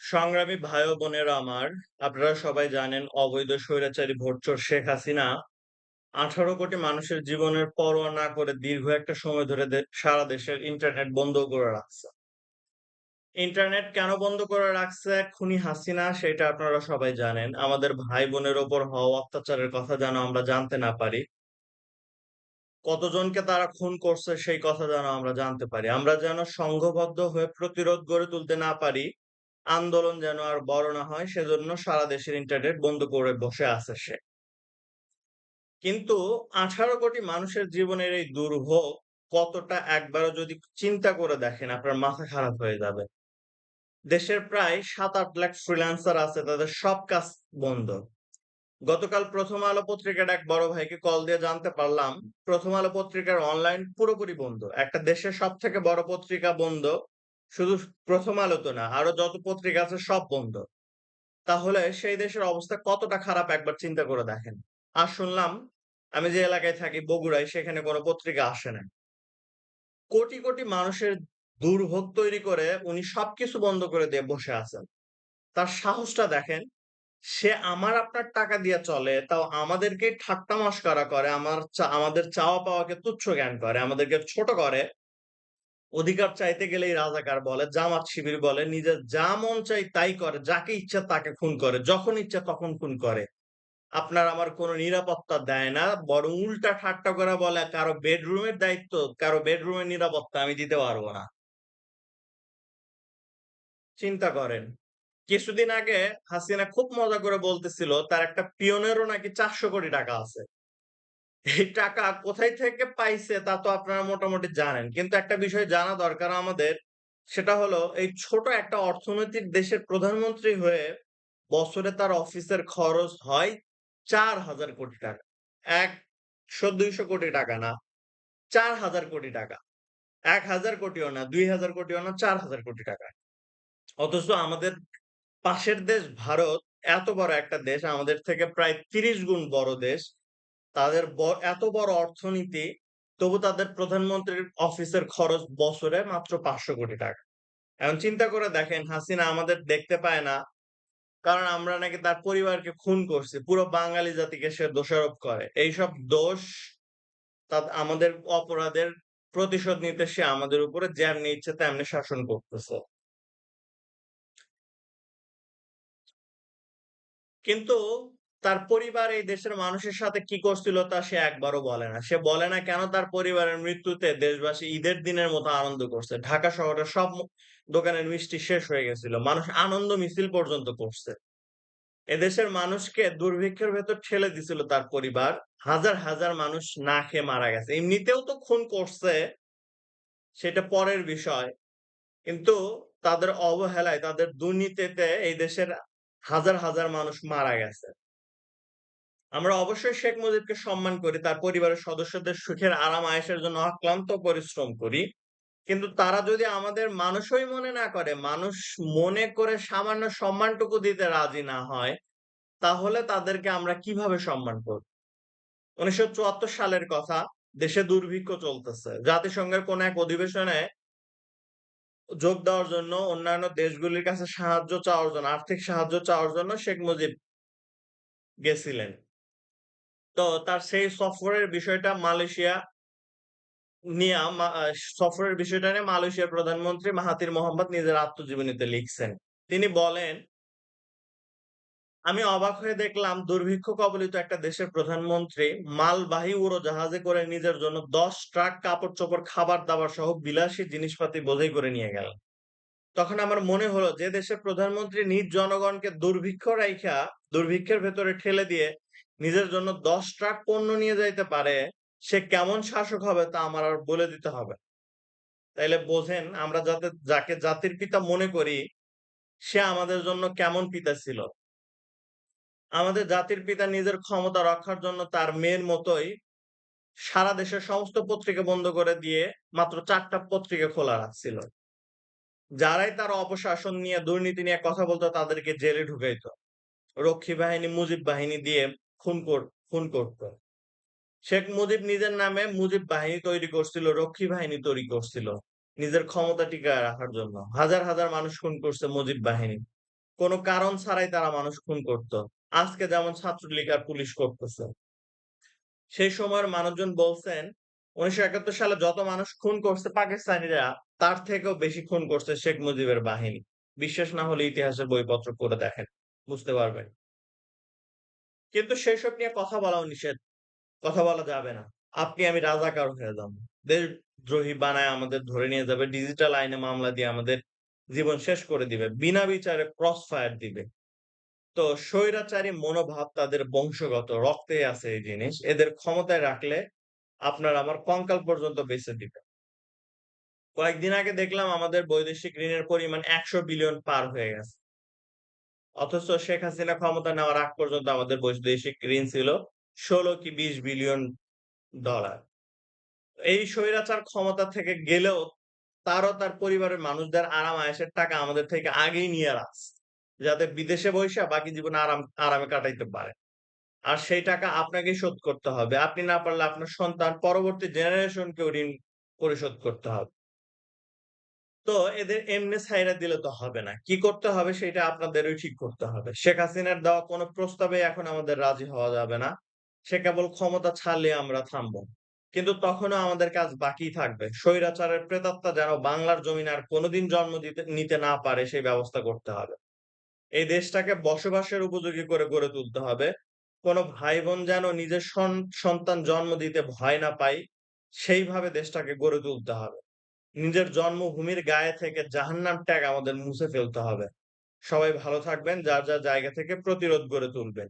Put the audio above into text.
সংগ্রামী ভাই ও বোনেরা আমার, আপনারা সবাই জানেন অবৈধ স্বৈরাচারী ভোটচোর শেখ হাসিনা 18 কোটি মানুষের জীবনের পরোয়া না করে দীর্ঘ একটা সময় ধরে সারা দেশের ইন্টারনেট বন্ধ করে রাখছে। ইন্টারনেট কেন বন্ধ করে রাখছে খুনি হাসিনা সেটা আপনারা সবাই জানেন। আমাদের ভাই বোনের ওপর হওয়া অত্যাচারের কথা যেন আমরা জানতে না পারি। কতজনকে তারা খুন করছে সেই কথা যেন আমরা জানতে পারি। আমরা যেন সংঘবদ্ধ হয়ে প্রতিরোধ গড়ে তুলতে না পারি। আন্দোলন যেন আর বড় না হয় সেজন্য সারা দেশের ইন্টারনেট বন্ধ করে বসে আছে সে। কিন্তু 18 কোটি মানুষের জীবনের এই দুর্ভোগ কতটা একবারও যদি চিন্তা করে দেখেন আপনার মাথা খারাপ হয়ে যাবে। দেশের প্রায় ৭-৮ লাখ ফ্রিল্যান্সার আছে, তাদের সব কাজ বন্ধ। গতকাল প্রথম আলো পত্রিকার এক বড় ভাইকে কল দিয়ে জানতে পারলাম প্রথম আলো পত্রিকার অনলাইন পুরোপুরি বন্ধ। একটা দেশের সব থেকে বড় পত্রিকা বন্ধ, শুধু প্রথম আলো তো না, আরো যত পত্রিকা আছে সব বন্ধ। তাহলে সেই দেশের অবস্থা কতটা খারাপ একবার চিন্তা করে দেখেন। আর শুনলাম আমি যে এলাকায় থাকি বগুড়ায়, সেখানে কোনো পত্রিকা আসে না। কোটি কোটি মানুষের দুর্ভোগ তৈরি করে উনি সবকিছু বন্ধ করে দিয়ে বসে আছেন। তার সাহসটা দেখেন। সে আমার আপনার টাকা দিয়ে চলে, তাও আমাদেরকে ঠাট্টা মশকরা করে, আমাদের চাওয়া পাওয়াকে তুচ্ছ জ্ঞান করে, আমাদেরকে ছোট করে। অধিকার চাইতে গেলেই রাজাকার বলে, জামাত শিবির বলে, নিজের যা মন চাই তাই করে, যাকে ইচ্ছা তাকে খুন করে, যখন ইচ্ছা তখন খুন করে। আপনার আমার কোনো নিরাপত্তা দেয় না, বরং উল্টা ঠাট্টা করে বলে কারো বেডরুমের দায়িত্ব, কারো বেডরুমের নিরাপত্তা আমি দিতে পারবো না। চিন্তা করেন। কিছুদিন আগে হাসিনা খুব মজা করে বলতেছিল তার একটা পিয়নেরও নাকি 400 কোটি টাকা আছে। এই টাকা কোথায় থেকে পাইছে তা তো আপনারা মোটামুটি জানেন। কিন্তু একটা বিষয় জানা দরকার আমাদের, সেটা হলো এই ছোট একটা অর্থনৈতিক দেশের প্রধানমন্ত্রী হয়ে বছরে তার অফিসের খরচ হয় 4,000 কোটি টাকা। ১০০-২০০ কোটি টাকা না, ৪,000 কোটি টাকা। ১,০০০ কোটিও না, ২,০০০ কোটিও না, ৪,000 কোটি টাকা। অথচ আমাদের পাশের দেশ ভারত, এত বড় একটা দেশ, আমাদের থেকে প্রায় ৩০ গুণ বড় দেশ। তাদের এত বড় অর্থনীতি, তবু তাদের প্রধানমন্ত্রীর অফিসের খরচ বছরে মাত্র ৫০০ কোটি টাকা। এখন চিন্তা করে দেখেন হাসিনা আমাদের দেখতে পায় না, কারণ আমরা নাকি তার পরিবারকে খুন করছি। পুরো বাঙালি জাতিকে সে দোষারোপ করে। এইসব দোষ আমাদের অপরাধের প্রতিশোধ নিতে সে আমাদের উপরে যেমনি ইচ্ছে তেমনি শাসন করতেছে। কিন্তু তার পরিবার এই দেশের মানুষের সাথে কি করছিল তা সে একবারও বলে না। সে বলে না কেন তার পরিবারের মৃত্যুতে দেশবাসী ঈদের দিনের মতো আনন্দ করছে। ঢাকা শহরের সব দোকানের মিষ্টি শেষ হয়ে গেছিল। মানুষ আনন্দ মিছিল পর্যন্ত করছে। এদেশের মানুষকে দুর্ভিক্ষের ভেতর ঠেলে দিছিল তার পরিবার। হাজার হাজার মানুষ না খেয়ে মারা গেছে। এমনিতেও তো খুন করছে, সেটা পরের বিষয়। কিন্তু তাদের অবহেলায়, তাদের দুর্নীতিতে এই দেশের হাজার হাজার মানুষ মারা গেছে। আমরা অবশ্যই শেখ মুজিবকে সম্মান করি। তার পরিবারের সদস্যদের সুখের আরাম আয়েশের জন্য অক্লান্ত পরিশ্রম করি। কিন্তু তারা যদি আমাদের মানুষই মনে না করে, মানুষ মনে করে সামান্য সম্মানটুকু দিতে রাজি না হয়, তাহলে তাদেরকে আমরা কিভাবে সম্মান করব? ১৯৭৪ সালের কথা, দেশে দুর্ভিক্ষ চলতেছে। জাতিসংঘের কোন এক অধিবেশনে যোগ দেওয়ার জন্য, অন্যান্য দেশগুলির কাছে সাহায্য চাওয়ার জন্য, আর্থিক সাহায্য চাওয়ার জন্য শেখ মুজিব গেছিলেন। তো তার সেই সফরের বিষয়টা মালয়েশিয়া নিয়া মা আ সফরের বিষয়টা নিয়ে মালয়েশিয়ার প্রধানমন্ত্রী মাহাথির মোহাম্মদ নিজের আত্মজীবনীতে লিখছেন। তিনি বলেন, "আমি অবাক হয়ে দেখলাম দুর্ভিক্ষ কবলিত একটা দেশের প্রধানমন্ত্রী মালবাহী উড়োজাহাজে করে নিজের জন্য ১০ ট্রাক কাপড়-চোপড়, খাবার-দাবার সহ বিলাসী জিনিসপাতি বোঝাই করে নিয়ে গেলেন। তখন আমার মনে হলো যে দেশের প্রধানমন্ত্রী নিজ জনগণকে দুর্ভিক্ষের ভেতরে ঠেলে দিয়ে নিজের জন্য ১০ ট্রাক পণ্য নিয়ে যাইতে পারে, সে কেমন শাসক হবে তা আমার আর বলে দিতে হবে। তাইলে বোঝেন আমরা যাকে জাতির পিতা মনে করি, সে আমাদের জন্য কেমন পিতা ছিল। আমাদের জাতির পিতা নিজের ক্ষমতা রক্ষার জন্য তার মেয়ের মতোই সারা দেশের সমস্ত পত্রিকা বন্ধ করে দিয়ে মাত্র ৪ টা পত্রিকা খোলা রাখছিল। যারাই তার অপশাসন নিয়ে, দুর্নীতি নিয়ে কথা বলতো তাদেরকে জেলে ঢুকাইতো। রক্ষী বাহিনী, মুজিব বাহিনী দিয়ে খুন কর খুন করত। শেখ মুজিব নিজের নামে মুজিব বাহিনী তৈরি করছিল, রক্ষী বাহিনী তৈরি করছিল। নিজের ক্ষমতা টিকায় রাখার জন্য। হাজার, হাজার মানুষ খুন করছে মুজিব বাহিনী। কোন কারণ ছাড়াই তারা মানুষ খুন করত। আজকে যেমন ছাত্রলীগ আর পুলিশ করতেছে। সেই সময়ের মানুষজন বলছেন ১৯৭১ সালে যত মানুষ খুন করছে পাকিস্তানিরা তার থেকেও বেশি খুন করছে শেখ মুজিবের বাহিনী। বিশ্বাস না হলে ইতিহাসের বইপত্র পড়ে দেখেন, বুঝতে পারবেন। কিন্তু সেসব নিয়ে কথা বলাও নিষেধ। কথা বলা যাবে না। আপনি আমি রাজাকার হয়ে যাবো। দেশদ্রোহী বানায় আমাদের ধরে নিয়ে যাবে। ডিজিটাল আইনে মামলা দিয়ে আমাদের জীবন শেষ করে দিবে। বিনা বিচারে ক্রস ফায়ার দিবে। তো স্বৈরাচারী মনোভাব তাদের বংশগত, রক্তেই আছে এই জিনিস। এদের ক্ষমতায় রাখলে আপনার আমার কঙ্কাল পর্যন্ত বেচে দিবে। কয়েকদিন আগে দেখলাম আমাদের বৈদেশিক ঋণের পরিমাণ ১০০ বিলিয়ন পার হয়ে গেছে। অথচ শেখ হাসিনা ক্ষমতা নেওয়ার আগ পর্যন্ত আমাদের বৈদেশিক ঋণ ছিল ১৬ কি ২০ বিলিয়ন ডলার। এই স্বৈরাচার ক্ষমতা থেকে গেলেও তারও তার পরিবারের মানুষদের আরাম-আয়েশের টাকা আমাদের থেকে আগেই নিয়ে রাখছে। যাতে বিদেশে বইসা বাকি জীবন আরামে কাটাইতে পারে। আর সেই টাকা আপনাকেই শোধ করতে হবে। আপনি না পারলে আপনার সন্তান পরবর্তী জেনারেশন কেও ঋণ পরিশোধ করতে হবে। তো এদের এমনে ছাইড়া দিলে তো হবে না। কি করতে হবে সেটা আপনাদেরই ঠিক করতে হবে। শেখ হাসিনার দেওয়া কোন প্রস্তাবে এখন আমাদের রাজি হওয়া যাবে না। সে কেবল ক্ষমতা ছাড়লে আমরা থামবো। কিন্তু তখনও আমাদের কাজ বাকি থাকবে। স্বৈরাচারের প্রেতাত্মা যেন বাংলার জমিনে আর কোনদিন জন্ম নিতে না পারে সেই ব্যবস্থা করতে হবে। এই দেশটাকে বসবাসের উপযোগী করে গড়ে তুলতে হবে। কোন ভাই-বোন যেন নিজের সন্তান জন্ম দিতে ভয় না পায়, সেইভাবে দেশটাকে গড়ে তুলতে হবে। নিজের জন্মভূমির গায়ে থেকে জাহান্নাম ট্যাগ আমাদের মুছে ফেলতে হবে। সবাই ভালো থাকবেন, যার, যার জায়গা থেকে প্রতিরোধ গড়ে তুলবেন।